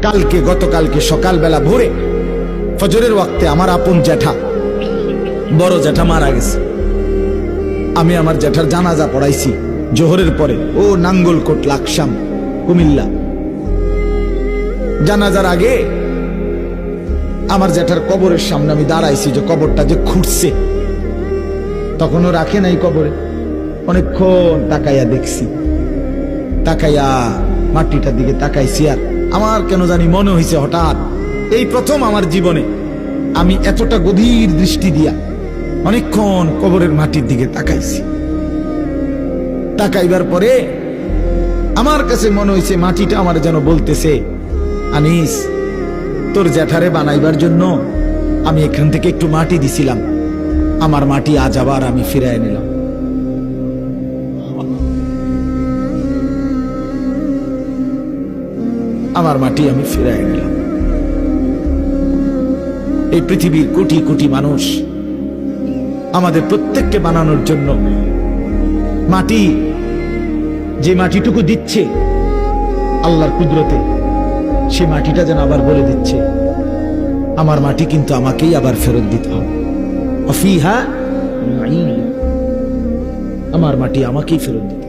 গতকালকে সকালবেলা ভোরে ফজরের ওয়াক্তে আমার আপন জ্যাঠা, বড় জ্যাঠা মারা গেছে। আমি আমার জ্যাঠার জানাজা পড়াইছি জোহরের পরে, ও নাঙ্গলকোট লাকসাম কুমিল্লা। জানাজার আগে আমার জ্যাঠার কবরের সামনে আমি দাঁড়াইছি, যে কবরটা যে খুঁড়ছে, তখনও রাখে নাই কবরে। অনেকক্ষণ তাকাইয়া দেখছি, তাকাইয়া মাটিটার দিকে তাকাইছি, আর আমার কেন জানি মনে হয়েছে হঠাৎ এই প্রথম আমার জীবনে আমি এতটা গভীর দৃষ্টি দিয়া অনেকক্ষণ কবরের মাটির দিকে তাকাইছি। তাকাইবার পরে আমার কাছে মনে হয়েছে মাটিটা আমার যেন বলতেছে, আনিস, তোর জ্যাঠারে বানাইবার জন্য আমি এখান থেকে একটু মাটি দিছিলাম, আমার মাটি আজ আবার আমি ফিরায় নিলাম। আমার মাটি আমি ফিরায় নিলাম। এই পৃথিবীর কোটি কোটি মানুষ আমাদের প্রত্যেককে বানানোর জন্য মাটি, যে মাটিটুকু দিচ্ছে আল্লাহর কুদরতে, সে মাটিটা যেন আবার বলে দিচ্ছে, আমার মাটি কিন্তু আমাকেই আবার ফেরত দিতে হবে। অফিহা, আমার মাটি আমাকেই ফেরত দিতে হবে।